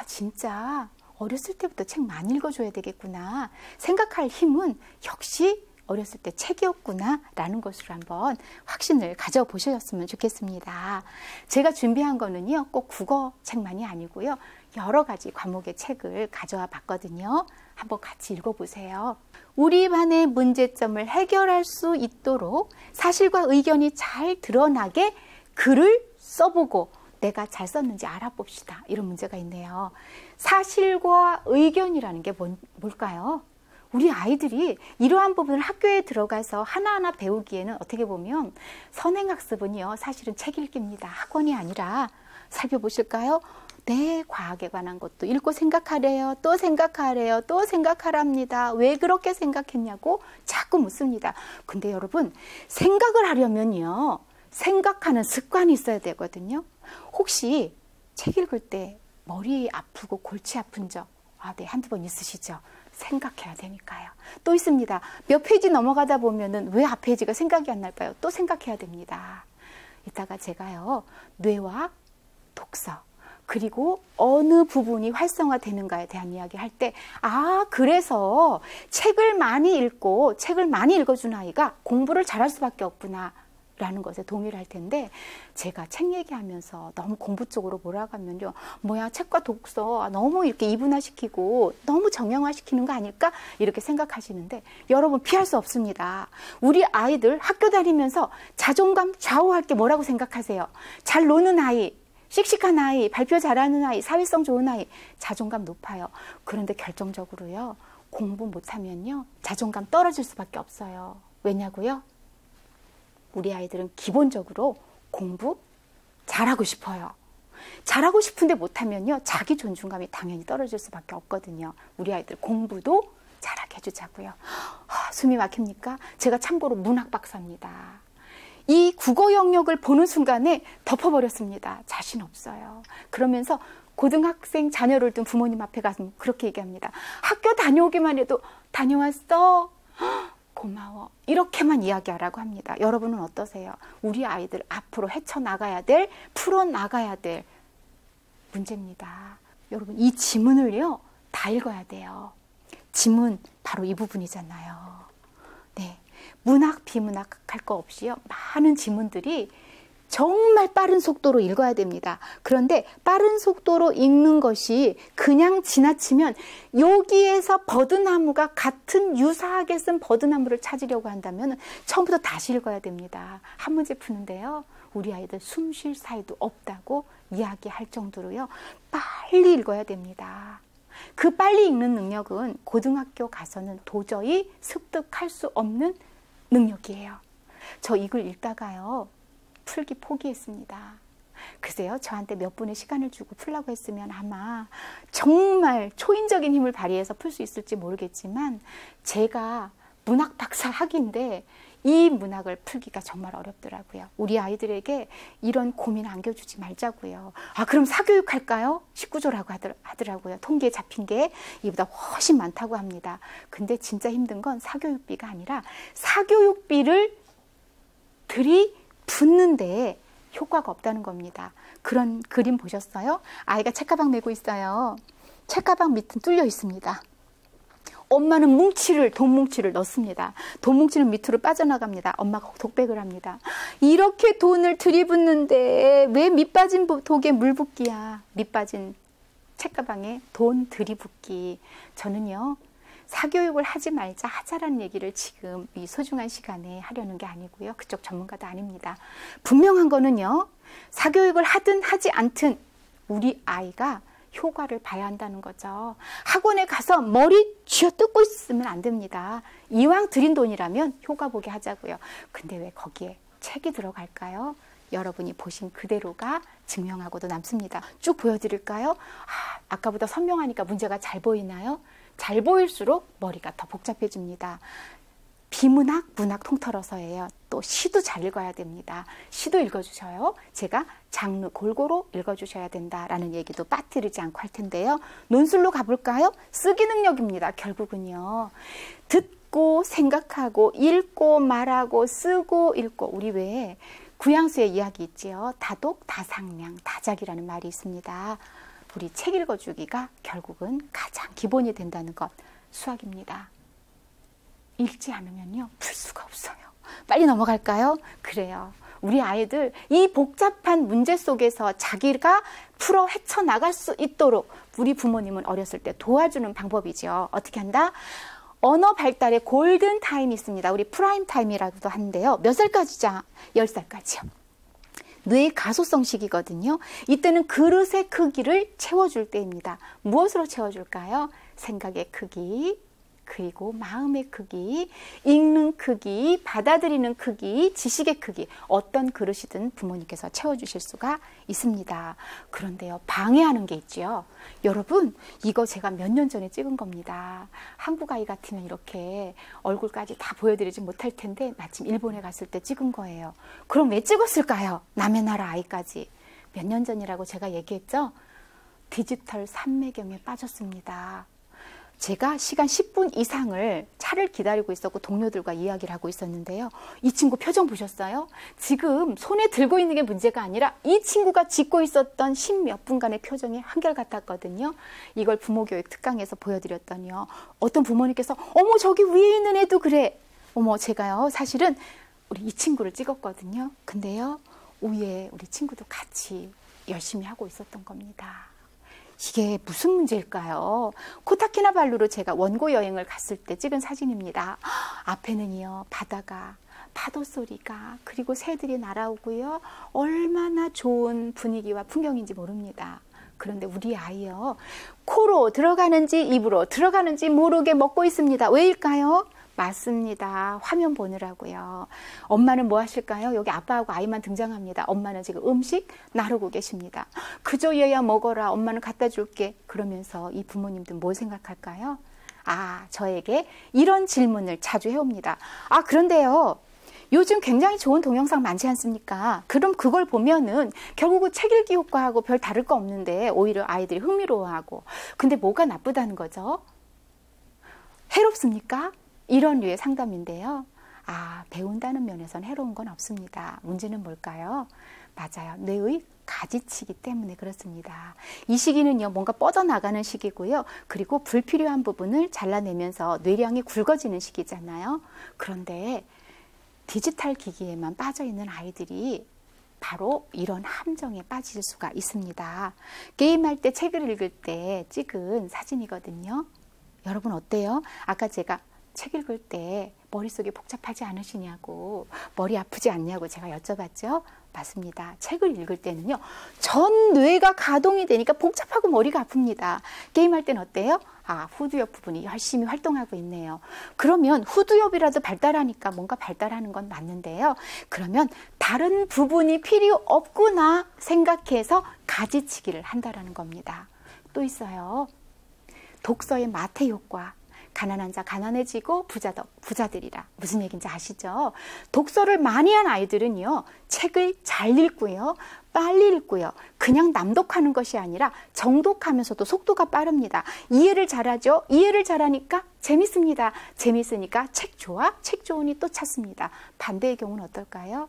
진짜 어렸을 때부터 책 많이 읽어줘야 되겠구나. 생각할 힘은 역시 어렸을 때 책이었구나 라는 것으로 한번 확신을 가져보셨으면 좋겠습니다. 제가 준비한 거는요, 꼭 국어 책만이 아니고요. 여러 가지 과목의 책을 가져와 봤거든요. 한번 같이 읽어보세요. 우리 반의 문제점을 해결할 수 있도록 사실과 의견이 잘 드러나게 글을 써보고 내가 잘 썼는지 알아봅시다. 이런 문제가 있네요. 사실과 의견이라는 게 뭘까요? 우리 아이들이 이러한 부분을 학교에 들어가서 하나하나 배우기에는 어떻게 보면 선행학습은요, 사실은 책 읽기입니다. 학원이 아니라 살펴보실까요? 네, 과학에 관한 것도 읽고 생각하래요. 또 생각하래요. 또 생각하랍니다. 왜 그렇게 생각했냐고 자꾸 묻습니다. 근데 여러분, 생각을 하려면요, 생각하는 습관이 있어야 되거든요. 혹시 책 읽을 때 머리 아프고 골치 아픈 적 네, 한두 번 있으시죠? 생각해야 되니까요. 또 있습니다. 몇 페이지 넘어가다 보면은 왜 앞 페이지가 생각이 안 날까요? 또 생각해야 됩니다. 이따가 제가요, 뇌와 독서, 그리고 어느 부분이 활성화되는가에 대한 이야기 할 때, 그래서 책을 많이 읽고 책을 많이 읽어준 아이가 공부를 잘할 수밖에 없구나 라는 것에 동의를 할 텐데, 제가 책 얘기하면서 너무 공부 쪽으로 몰아가면요, 책과 독서 너무 이렇게 이분화시키고 너무 정형화시키는 거 아닐까 이렇게 생각하시는데, 여러분 피할 수 없습니다. 우리 아이들 학교 다니면서 자존감 좌우할 게 뭐라고 생각하세요? 잘 노는 아이, 씩씩한 아이, 발표 잘하는 아이, 사회성 좋은 아이, 자존감 높아요. 그런데 결정적으로요, 공부 못하면요, 자존감 떨어질 수밖에 없어요. 왜냐고요? 우리 아이들은 기본적으로 공부 잘하고 싶어요. 잘하고 싶은데 못하면요, 자기 존중감이 당연히 떨어질 수밖에 없거든요. 우리 아이들 공부도 잘하게 해주자고요. 숨이 막힙니까? 제가 참고로 문학 박사입니다. 이 국어 영역을 보는 순간에 덮어버렸습니다. 자신 없어요. 그러면서 고등학생 자녀를 둔 부모님 앞에 가서 그렇게 얘기합니다. 학교 다녀오기만 해도 다녀왔어? 고마워. 이렇게만 이야기하라고 합니다. 여러분은 어떠세요? 우리 아이들 앞으로 헤쳐나가야 될, 풀어나가야 될 문제입니다. 여러분, 이 지문을요, 다 읽어야 돼요. 지문, 바로 이 부분이잖아요. 네. 문학, 비문학 할 거 없이요, 많은 지문들이 정말 빠른 속도로 읽어야 됩니다. 그런데 빠른 속도로 읽는 것이 그냥 지나치면 여기에서 버드나무가 같은 유사하게 쓴 버드나무를 찾으려고 한다면 처음부터 다시 읽어야 됩니다. 한 문제 푸는데요, 우리 아이들 숨 쉴 사이도 없다고 이야기할 정도로요, 빨리 읽어야 됩니다. 그 빨리 읽는 능력은 고등학교 가서는 도저히 습득할 수 없는 능력이에요. 저 이걸 읽다가요, 풀기 포기했습니다. 글쎄요, 저한테 몇 분의 시간을 주고 풀라고 했으면 아마 정말 초인적인 힘을 발휘해서 풀 수 있을지 모르겠지만, 제가 문학 박사 학위인데 이 문학을 풀기가 정말 어렵더라고요. 우리 아이들에게 이런 고민 안겨주지 말자고요. 그럼 사교육 할까요? 19조라고 하더라고요. 통계에 잡힌 게 이보다 훨씬 많다고 합니다. 근데 진짜 힘든 건 사교육비가 아니라 사교육비를 들이붓는데 효과가 없다는 겁니다. 그런 그림 보셨어요? 아이가 책가방 메고 있어요. 책가방 밑은 뚫려 있습니다. 엄마는 돈 뭉치를 넣습니다. 돈 뭉치는 밑으로 빠져나갑니다. 엄마가 독백을 합니다. 이렇게 돈을 들이붓는데 왜 밑빠진 독에 물 붓기야. 밑빠진 책가방에 돈 들이붓기. 저는요, 사교육을 하지 말자 하자라는 얘기를 지금 이 소중한 시간에 하려는 게 아니고요. 그쪽 전문가도 아닙니다. 분명한 거는요, 사교육을 하든 하지 않든 우리 아이가 효과를 봐야 한다는 거죠. 학원에 가서 머리 쥐어뜯고 있으면 안 됩니다. 이왕 들인 돈이라면 효과 보게 하자고요. 근데 왜 거기에 책이 들어갈까요? 여러분이 보신 그대로가 증명하고도 남습니다. 쭉 보여드릴까요? 아까보다 선명하니까 문제가 잘 보이나요? 잘 보일수록 머리가 더 복잡해집니다. 비문학, 문학 통틀어서예요. 또 시도 잘 읽어야 됩니다. 시도 읽어주셔요. 제가 장르 골고루 읽어주셔야 된다라는 얘기도 빠뜨리지 않고 할 텐데요. 논술로 가볼까요? 쓰기 능력입니다. 결국은요, 듣고 생각하고 읽고 말하고 쓰고 읽고. 우리 왜 구양수의 이야기 있지요. 다독, 다상량, 다작이라는 말이 있습니다. 우리 책 읽어주기가 결국은 가장 기본이 된다는 것, 수학입니다. 읽지 않으면요, 풀 수가 없어요. 빨리 넘어갈까요? 그래요. 우리 아이들 이 복잡한 문제 속에서 자기가 풀어 헤쳐나갈 수 있도록 우리 부모님은 어렸을 때 도와주는 방법이죠. 어떻게 한다? 언어 발달의 골든 타임이 있습니다. 우리 프라임 타임이라고도 하는데요. 몇 살까지죠? 10살까지요. 뇌의 가소성 시기거든요. 이때는 그릇의 크기를 채워줄 때입니다. 무엇으로 채워줄까요? 생각의 크기, 그리고 마음의 크기, 읽는 크기, 받아들이는 크기, 지식의 크기, 어떤 그릇이든 부모님께서 채워주실 수가 있습니다. 그런데요, 방해하는 게 있죠. 여러분, 이거 제가 몇 년 전에 찍은 겁니다. 한국 아이 같으면 이렇게 얼굴까지 다 보여드리지 못할 텐데 마침 일본에 갔을 때 찍은 거예요. 그럼 왜 찍었을까요? 남의 나라 아이까지. 몇 년 전이라고 제가 얘기했죠? 디지털 삼매경에 빠졌습니다. 제가 시간 10분 이상을 차를 기다리고 있었고 동료들과 이야기를 하고 있었는데요. 이 친구 표정 보셨어요? 지금 손에 들고 있는 게 문제가 아니라 이 친구가 짓고 있었던 10몇 분간의 표정이 한결같았거든요. 이걸 부모교육 특강에서 보여드렸더니요, 어떤 부모님께서 어머, 저기 위에 있는 애도 그래. 어머, 제가요, 사실은 우리 이 친구를 찍었거든요. 근데요, 위에 우리 친구도 같이 열심히 하고 있었던 겁니다. 이게 무슨 문제일까요? 코타키나발루로 제가 원고 여행을 갔을 때 찍은 사진입니다. 앞에는요, 바다가, 파도 소리가, 그리고 새들이 날아오고요. 얼마나 좋은 분위기와 풍경인지 모릅니다. 그런데 우리 아이요, 코로 들어가는지 입으로 들어가는지 모르게 먹고 있습니다. 왜일까요? 맞습니다. 화면 보느라고요. 엄마는 뭐 하실까요? 여기 아빠하고 아이만 등장합니다. 엄마는 지금 음식 나르고 계십니다. 그저 얘야 먹어라. 엄마는 갖다 줄게. 그러면서 이 부모님들 뭘 생각할까요? 아, 저에게 이런 질문을 자주 해옵니다. 아, 그런데요. 요즘 굉장히 좋은 동영상 많지 않습니까? 그럼 그걸 보면은 결국은 책 읽기 효과하고 별 다를 거 없는데 오히려 아이들이 흥미로워하고. 근데 뭐가 나쁘다는 거죠? 해롭습니까? 이런 류의 상담인데요. 아, 배운다는 면에서는 해로운 건 없습니다. 문제는 뭘까요? 맞아요. 뇌의 가지치기 때문에 그렇습니다. 이 시기는요, 뭔가 뻗어나가는 시기고요. 그리고 불필요한 부분을 잘라내면서 뇌량이 굵어지는 시기잖아요. 그런데 디지털 기기에만 빠져있는 아이들이 바로 이런 함정에 빠질 수가 있습니다. 게임할 때, 책을 읽을 때 찍은 사진이거든요. 여러분 어때요? 아까 제가 책 읽을 때 머릿속이 복잡하지 않으시냐고, 머리 아프지 않냐고 제가 여쭤봤죠? 맞습니다. 책을 읽을 때는요, 전 뇌가 가동이 되니까 복잡하고 머리가 아픕니다. 게임할 때는 어때요? 아, 후두엽 부분이 열심히 활동하고 있네요. 그러면 후두엽이라도 발달하니까 뭔가 발달하는 건 맞는데요. 그러면 다른 부분이 필요 없구나 생각해서 가지치기를 한다라는 겁니다. 또 있어요. 독서의 마태 효과. 가난한 자 가난해지고 부자들이라. 무슨 얘기인지 아시죠? 독서를 많이 한 아이들은요, 책을 잘 읽고요, 빨리 읽고요, 그냥 낭독하는 것이 아니라 정독하면서도 속도가 빠릅니다. 이해를 잘하죠? 이해를 잘하니까 재밌습니다. 재밌으니까 책 좋아? 책 좋으니 또 찾습니다. 반대의 경우는 어떨까요?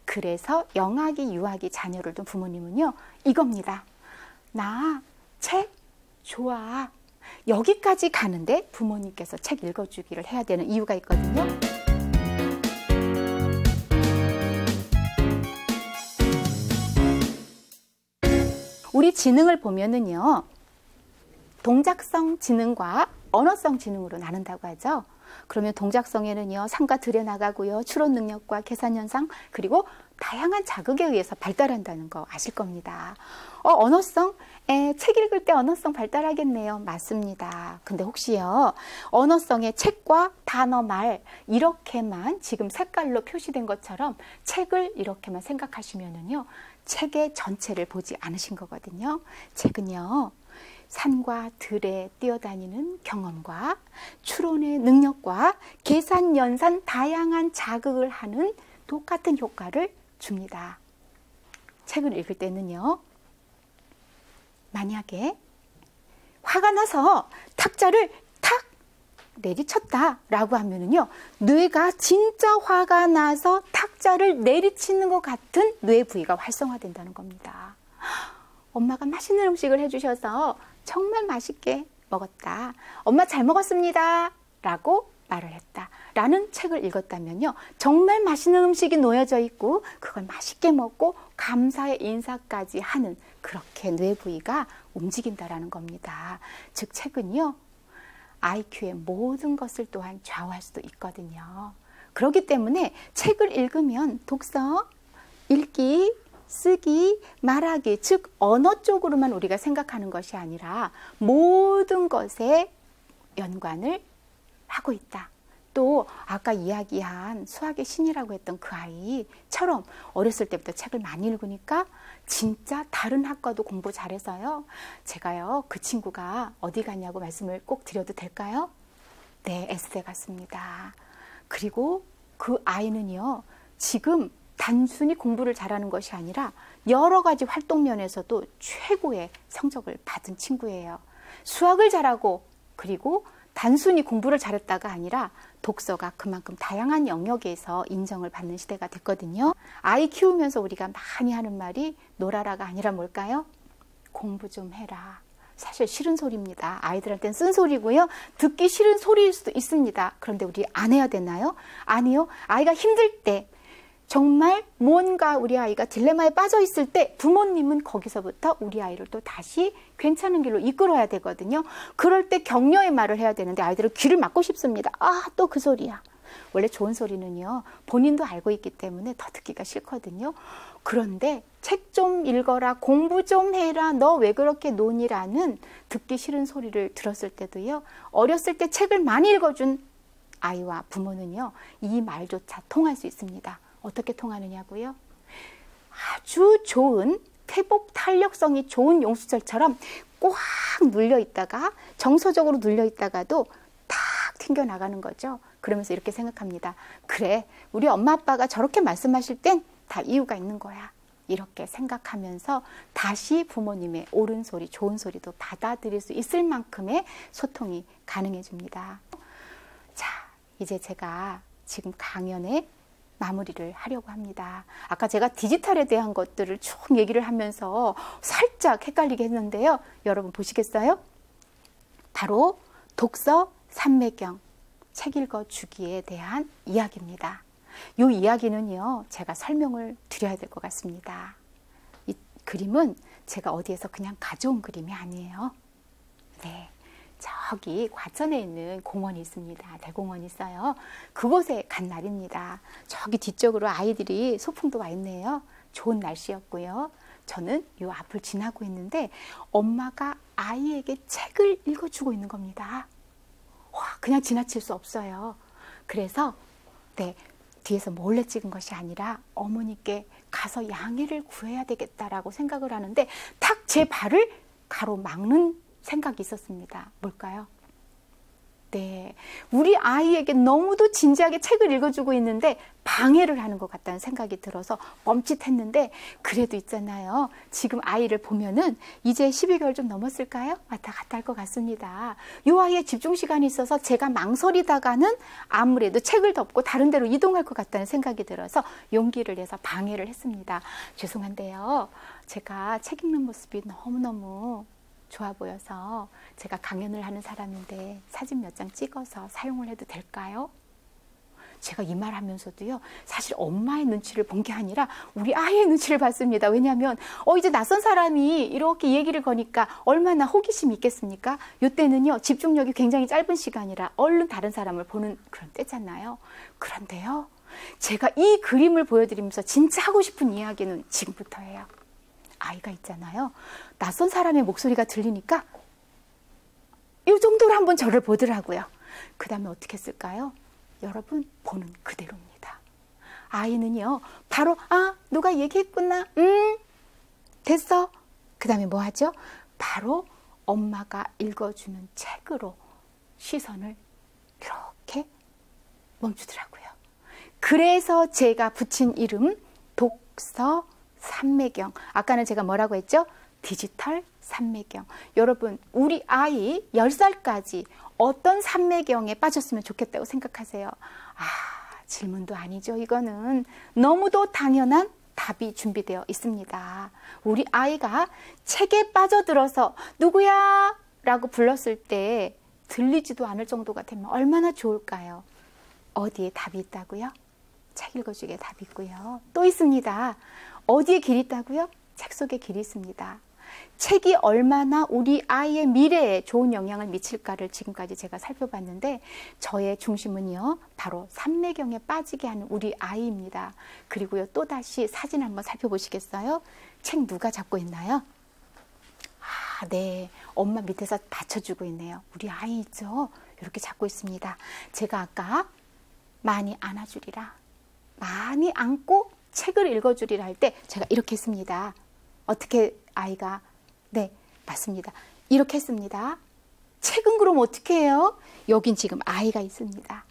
그래서 영아기, 유아기 자녀를 둔 부모님은요, 이겁니다. 나 책 좋아. 여기까지 가는데 부모님께서 책 읽어주기를 해야 되는 이유가 있거든요. 우리 지능을 보면은요, 동작성 지능과 언어성 지능으로 나눈다고 하죠. 그러면 동작성에는요, 상과 들여나가고요, 추론 능력과 계산 현상, 그리고 다양한 자극에 의해서 발달한다는 거 아실 겁니다. 언어성? 책 읽을 때 언어성 발달하겠네요. 맞습니다. 근데 혹시요, 언어성의 책과 단어, 말 이렇게만 지금 색깔로 표시된 것처럼 책을 이렇게만 생각하시면은요, 책의 전체를 보지 않으신 거거든요. 책은요, 산과 들에 뛰어다니는 경험과 추론의 능력과 계산, 연산, 다양한 자극을 하는 똑같은 효과를 줍니다. 책을 읽을 때는요, 만약에 화가 나서 탁자를 탁 내리쳤다라고 하면은요, 뇌가 진짜 화가 나서 탁자를 내리치는 것 같은 뇌 부위가 활성화된다는 겁니다. 엄마가 맛있는 음식을 해주셔서 정말 맛있게 먹었다. 엄마 잘 먹었습니다. 라고 말을 했다. 라는 책을 읽었다면요, 정말 맛있는 음식이 놓여져 있고 그걸 맛있게 먹고 감사의 인사까지 하는, 그렇게 뇌 부위가 움직인다라는 겁니다. 즉 책은요, IQ의 모든 것을 또한 좌우할 수도 있거든요. 그렇기 때문에 책을 읽으면 독서, 읽기, 쓰기, 말하기, 즉 언어 쪽으로만 우리가 생각하는 것이 아니라 모든 것에 연관을 하고 있다. 또 아까 이야기한 수학의 신이라고 했던 그 아이처럼 어렸을 때부터 책을 많이 읽으니까 진짜 다른 학과도 공부 잘해서요, 제가요, 그 친구가 어디 갔냐고 말씀을 꼭 드려도 될까요? 네, S대 갔습니다. 그리고 그 아이는요, 지금 단순히 공부를 잘하는 것이 아니라 여러 가지 활동 면에서도 최고의 성적을 받은 친구예요. 수학을 잘하고, 그리고 단순히 공부를 잘했다가 아니라 독서가 그만큼 다양한 영역에서 인정을 받는 시대가 됐거든요. 아이 키우면서 우리가 많이 하는 말이 놀아라가 아니라 뭘까요? 공부 좀 해라. 사실 싫은 소리입니다. 아이들한테는 쓴소리고요. 듣기 싫은 소리일 수도 있습니다. 그런데 우리 안 해야 되나요? 아니요. 아이가 힘들 때, 정말 뭔가 우리 아이가 딜레마에 빠져 있을 때 부모님은 거기서부터 우리 아이를 또 다시 괜찮은 길로 이끌어야 되거든요. 그럴 때 격려의 말을 해야 되는데 아이들은 귀를 막고 싶습니다. 아, 또 그 소리야. 원래 좋은 소리는요, 본인도 알고 있기 때문에 더 듣기가 싫거든요. 그런데 책 좀 읽어라, 공부 좀 해라, 너 왜 그렇게 노니라는 듣기 싫은 소리를 들었을 때도요, 어렸을 때 책을 많이 읽어준 아이와 부모는요, 이 말조차 통할 수 있습니다. 어떻게 통하느냐고요? 아주 좋은 회복 탄력성이 좋은 용수철처럼 꽉 눌려 있다가 정서적으로 눌려 있다가도 탁 튕겨 나가는 거죠. 그러면서 이렇게 생각합니다. 그래, 우리 엄마 아빠가 저렇게 말씀하실 땐 다 이유가 있는 거야. 이렇게 생각하면서 다시 부모님의 옳은 소리, 좋은 소리도 받아들일 수 있을 만큼의 소통이 가능해집니다. 자, 이제 제가 지금 강연의 마무리를 하려고 합니다. 아까 제가 디지털에 대한 것들을 쭉 얘기를 하면서 살짝 헷갈리게 했는데요. 여러분 보시겠어요? 바로 독서 삼매경, 책 읽어주기에 대한 이야기입니다. 이 이야기는요, 제가 설명을 드려야 될 것 같습니다. 이 그림은 제가 어디에서 그냥 가져온 그림이 아니에요. 네, 저기 과천에 있는 공원이 있습니다. 대공원이 있어요. 그곳에 간 날입니다. 저기 뒤쪽으로 아이들이 소풍도 와 있네요. 좋은 날씨였고요. 저는 이 앞을 지나고 있는데 엄마가 아이에게 책을 읽어주고 있는 겁니다. 와, 그냥 지나칠 수 없어요. 그래서 네, 뒤에서 몰래 찍은 것이 아니라 어머니께 가서 양해를 구해야 되겠다라고 생각을 하는데 탁 제 발을 가로막는 생각이 있었습니다. 뭘까요? 네, 우리 아이에게 너무도 진지하게 책을 읽어주고 있는데 방해를 하는 것 같다는 생각이 들어서 멈칫했는데, 그래도 있잖아요. 지금 아이를 보면은 이제 12개월 좀 넘었을까요? 왔다 갔다 할 것 같습니다. 이 아이의 집중 시간이 있어서 제가 망설이다가는 아무래도 책을 덮고 다른 데로 이동할 것 같다는 생각이 들어서 용기를 내서 방해를 했습니다. 죄송한데요. 제가 책 읽는 모습이 너무너무 좋아 보여서 제가 강연을 하는 사람인데 사진 몇 장 찍어서 사용을 해도 될까요? 제가 이 말 하면서도요, 사실 엄마의 눈치를 본 게 아니라 우리 아이의 눈치를 봤습니다. 왜냐하면 이제 낯선 사람이 이렇게 얘기를 거니까 얼마나 호기심이 있겠습니까? 이때는요, 집중력이 굉장히 짧은 시간이라 얼른 다른 사람을 보는 그런 때잖아요. 그런데요, 제가 이 그림을 보여드리면서 진짜 하고 싶은 이야기는 지금부터예요. 아이가 있잖아요. 낯선 사람의 목소리가 들리니까 이 정도로 한번 저를 보더라고요. 그 다음에 어떻게 했을까요? 여러분, 보는 그대로입니다. 아이는요, 바로 누가 얘기했구나. 됐어. 그 다음에 뭐 하죠? 바로 엄마가 읽어주는 책으로 시선을 이렇게 멈추더라고요. 그래서 제가 붙인 이름 독서 삼매경. 아까는 제가 뭐라고 했죠? 디지털 삼매경. 여러분, 우리 아이 10살까지 어떤 삼매경에 빠졌으면 좋겠다고 생각하세요? 질문도 아니죠. 이거는 너무도 당연한 답이 준비되어 있습니다. 우리 아이가 책에 빠져들어서 누구야? 라고 불렀을 때 들리지도 않을 정도가 되면 얼마나 좋을까요? 어디에 답이 있다고요? 책 읽어주기에 답이 있고요. 또 있습니다. 어디에 길이 있다고요? 책 속에 길이 있습니다. 책이 얼마나 우리 아이의 미래에 좋은 영향을 미칠까를 지금까지 제가 살펴봤는데, 저의 중심은요, 바로 삼매경에 빠지게 하는 우리 아이입니다. 그리고요, 또다시 사진 한번 살펴보시겠어요? 책 누가 잡고 있나요? 네, 엄마 밑에서 받쳐주고 있네요. 우리 아이 있죠? 이렇게 잡고 있습니다. 제가 아까 많이 안아주리라, 많이 안고 책을 읽어주리라 할 때 제가 이렇게 했습니다. 어떻게 아이가, 네, 맞습니다. 이렇게 했습니다. 책은 그럼 어떻게 해요? 여긴 지금 아이가 있습니다.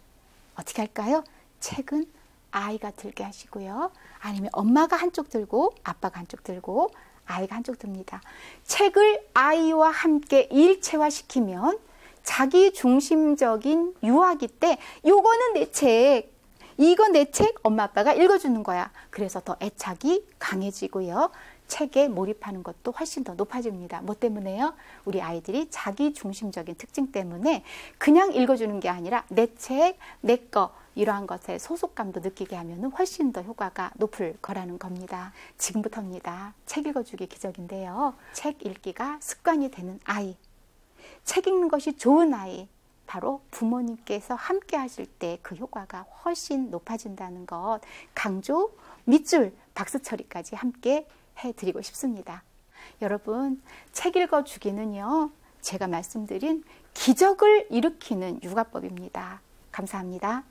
어떻게 할까요? 책은 아이가 들게 하시고요. 아니면 엄마가 한쪽 들고 아빠가 한쪽 들고 아이가 한쪽 듭니다. 책을 아이와 함께 일체화시키면 자기 중심적인 유아기 때 요거는 내 책, 이건 내 책, 엄마 아빠가 읽어주는 거야. 그래서 더 애착이 강해지고요. 책에 몰입하는 것도 훨씬 더 높아집니다. 뭐 때문에요? 우리 아이들이 자기 중심적인 특징 때문에 그냥 읽어주는 게 아니라 내 책, 내 거, 이러한 것에 소속감도 느끼게 하면 훨씬 더 효과가 높을 거라는 겁니다. 지금부터입니다. 책 읽어주기 기적인데요. 책 읽기가 습관이 되는 아이, 책 읽는 것이 좋은 아이, 바로 부모님께서 함께 하실 때 그 효과가 훨씬 높아진다는 것, 강조, 밑줄, 박수 처리까지 함께 해드리고 싶습니다. 여러분, 책 읽어주기는요, 제가 말씀드린 기적을 일으키는 육아법입니다. 감사합니다.